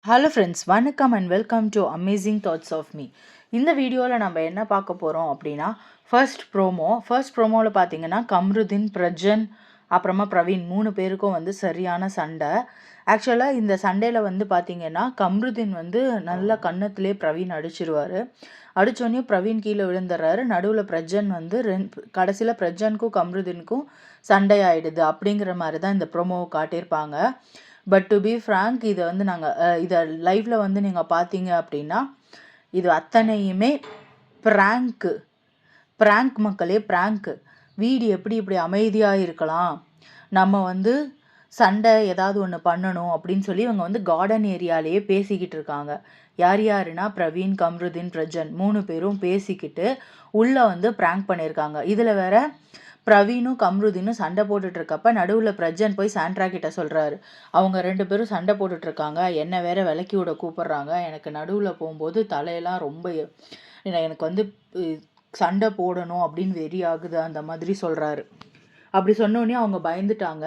Hello friends, வணக்கம் and welcome to amazing thoughts of me. இந்த வீடியோவில் நம்ம என்ன பார்க்க போகிறோம் அப்படின்னா, ஃபர்ஸ்ட் ப்ரோமோவில் பார்த்தீங்கன்னா கம்ருதீன், பிரஜன், அப்புறமா பிரவீன் 3 பேருக்கும் வந்து சரியான சண்டை. ஆக்சுவலாக இந்த சண்டையில் வந்து பார்த்தீங்கன்னா கம்ருதீன் வந்து நல்லா கன்னத்திலே பிரவீன் அடிச்சிருவார். அடித்தோடனே பிரவீன் கீழே விழுந்துடுறாரு. நடுவில் பிரஜன் வந்து கடைசியில் பிரஜனுக்கும் கம்ருதீனுக்கும் சண்டை ஆகிடுது. அப்படிங்கிற மாதிரி தான் இந்த ப்ரோமோவை காட்டியிருப்பாங்க. பட் டு பி ஃப்ராங்க், இதை வந்து நாங்கள் இதை லைவில் வந்து நீங்கள் பார்த்தீங்க அப்படின்னா இது அத்தனையுமே ப்ராங்க் மக்களே, ப்ராங்க்கு. வீடு எப்படி இப்படி அமைதியாக இருக்கலாம், நம்ம வந்து சண்டை ஏதாவது ஒன்று பண்ணணும் அப்படின்னு சொல்லி இவங்க வந்து கார்டன் ஏரியாலேயே பேசிக்கிட்டு இருக்காங்க. யாருன்னா பிரவீன், கம்ருதீன், பிரஜன் 3 பேரும் பேசிக்கிட்டு உள்ளே வந்து ப்ராங்க் பண்ணியிருக்காங்க. இதில் வேற பிரவீனும் கம்ருதீனும் சண்டை போட்டுட்டு இருக்கப்ப நடுவில் பிரஜன் போய் சாண்ட்ரா கிட்ட சொல்கிறாரு, அவங்க 2 பேரும் சண்டை போட்டுட்டு இருக்காங்க, என்னை வேற விலக்கி விட கூப்பிட்றாங்க, எனக்கு நடுவில் போகும்போது தலையெல்லாம் ரொம்ப எனக்கு வந்து சண்டை போடணும் அப்படின்னு வெறி ஆகுது, அந்த மாதிரி சொல்கிறாரு. அப்படி சொன்னோடனே அவங்க பயந்துட்டாங்க.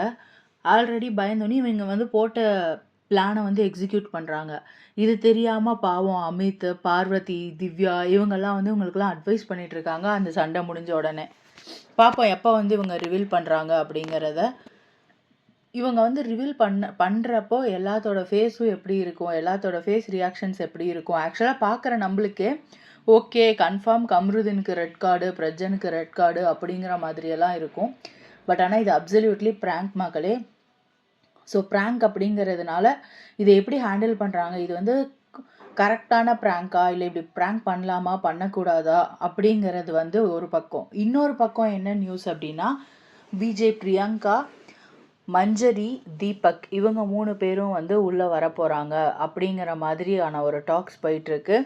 ஆல்ரெடி பயந்தோடனே இவங்க வந்து போட்ட பிளானை வந்து எக்ஸிக்யூட் பண்ணுறாங்க. இது தெரியாமல் பாவம் அமித், பார்வதி, திவ்யா இவங்கெல்லாம் வந்து இவங்களுக்குலாம் அட்வைஸ் பண்ணிகிட்ருக்காங்க. அந்த சண்டை முடிஞ்ச உடனே பார்ப்போம் எப்போ வந்து இவங்க ரிவீல் பண்ணுறாங்க அப்படிங்கிறத. இவங்க வந்து ரிவீல் பண்ணுறப்போ எல்லாத்தோட ஃபேஸும் எப்படி இருக்கும், எல்லாத்தோட ஃபேஸ் ரியாக்ஷன்ஸ் எப்படி இருக்கும், ஆக்சுவலாக பார்க்குற நம்மளுக்கே ஓகே கன்ஃபார்ம் கம்ருதீனுக்கு ரெட் கார்டு, பிரஜனுக்கு ரெட் கார்டு அப்படிங்கிற மாதிரியெல்லாம் இருக்கும். பட் ஆனால் இது அப்சல்யூட்லி ப்ராங்க் மக்களே. ஸோ ப்ராங்க் அப்படிங்கிறதுனால இதை எப்படி ஹேண்டில் பண்ணுறாங்க, இது வந்து கரெக்டான ப்ராங்கா இல்லை இப்படி ப்ராங்க் பண்ணலாமா பண்ணக்கூடாதா அப்படிங்கிறது வந்து ஒரு பக்கம். இன்னொரு பக்கம் என்ன நியூஸ் அப்படின்னா, விஜய், பிரியங்கா, மஞ்சரி, தீபக் இவங்க 3 பேரும் வந்து உள்ளே வரப்போகிறாங்க அப்படிங்கிற மாதிரியான ஒரு டாக்ஸ் போயிட்டுருக்கு.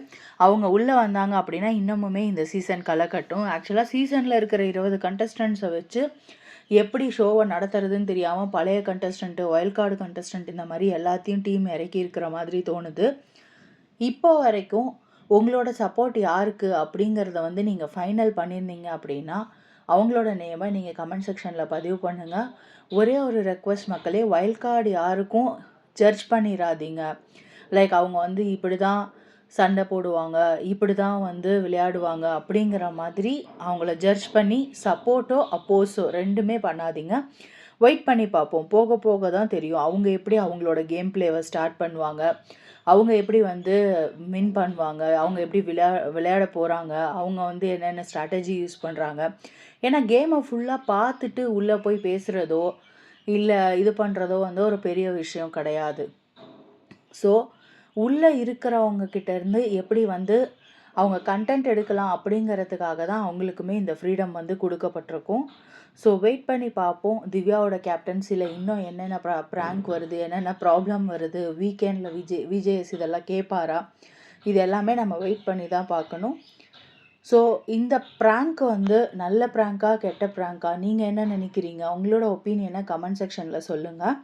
அவங்க உள்ளே வந்தாங்க அப்படின்னா இன்னமுமே இந்த சீசன் களை கட்டும். ஆக்சுவலாக சீசனில் இருக்கிற 20 கண்டஸ்டன்ட்ஸை வச்சு எப்படி ஷோவை நடத்துறதுன்னு தெரியாமல் பழைய கண்டஸ்டன்ட்டு, வைல்ட் கார்டு கண்டஸ்டன்ட் இந்த மாதிரி எல்லாத்தையும் டீம் இறக்கி இருக்கிற மாதிரி தோணுது. இப்போ வரைக்கும் உங்களோட சப்போர்ட் யாருக்கு அப்படிங்கிறத வந்து நீங்கள் ஃபைனல் பண்ணியிருந்தீங்க அப்படின்னா அவங்களோட நேமை நீங்கள் கமெண்ட் செக்ஷனில் பதிவு பண்ணுங்கள். ஒரே ஒரு ரெக்வஸ்ட் மக்களே, வைல்ட் கார்டு யாருக்கும் ஜட்ஜ் பண்ணிடாதீங்க. லைக் அவங்க வந்து இப்படி தான் சண்டை போடுவாங்க, இப்படி தான் வந்து விளையாடுவாங்க அப்படிங்கிற மாதிரி அவங்கள ஜட்ஜ் பண்ணி சப்போர்ட்டோ அப்போஸோ ரெண்டுமே பண்ணாதீங்க. வெயிட் பண்ணி பார்ப்போம். போக போக தான் தெரியும் அவங்க எப்படி அவங்களோட கேம் பிளேவை ஸ்டார்ட் பண்ணுவாங்க, அவங்க எப்படி வந்து வின் பண்ணுவாங்க, அவங்க எப்படி விளையாட போகிறாங்க, அவங்க வந்து என்னென்ன ஸ்ட்ராட்டஜி யூஸ் பண்ணுறாங்க. ஏன்னா கேமை ஃபுல்லாக பார்த்துட்டு உள்ளே போய் பேசுகிறதோ இல்லை இது பண்ணுறதோ வந்து ஒரு பெரிய விஷயம் கிடையாது. ஸோ உள்ளே இருக்கிறவங்க கிட்டேருந்து எப்படி வந்து அவங்க கண்டென்ட் எடுக்கலாம் அப்படிங்கிறதுக்காக தான் அவங்களுக்குமே இந்த ஃப்ரீடம் வந்து கொடுக்கப்பட்டிருக்கும். ஸோ வெயிட் பண்ணி பார்ப்போம். திவ்யாவோட கேப்டன்சியில் இன்னும் என்னென்ன ப்ராங்க் வருது, என்னென்ன ப்ராப்ளம் வருது, வீக்கெண்டில் விஜேஎஸ் இதெல்லாம் கேட்பாரா, இது எல்லாமே நம்ம வெயிட் பண்ணி தான் பார்க்கணும். ஸோ இந்த ப்ராங்க் வந்து நல்ல ப்ராங்கா கெட்ட ப்ராங்கா நீங்கள் என்ன நினைக்கிறீங்க, உங்களோட ஒப்பீனியனை கமெண்ட் செக்ஷனில் சொல்லுங்கள்.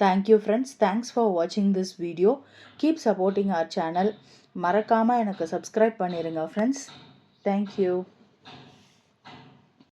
தேங்க்யூ ஃப்ரெண்ட்ஸ், தேங்க்ஸ் ஃபார் வாட்சிங் this video. Keep supporting our channel. மறக்காமல் எனக்கு சப்ஸ்கிரைப் பண்ணிடுங்க ஃப்ரெண்ட்ஸ். தேங்க்யூ.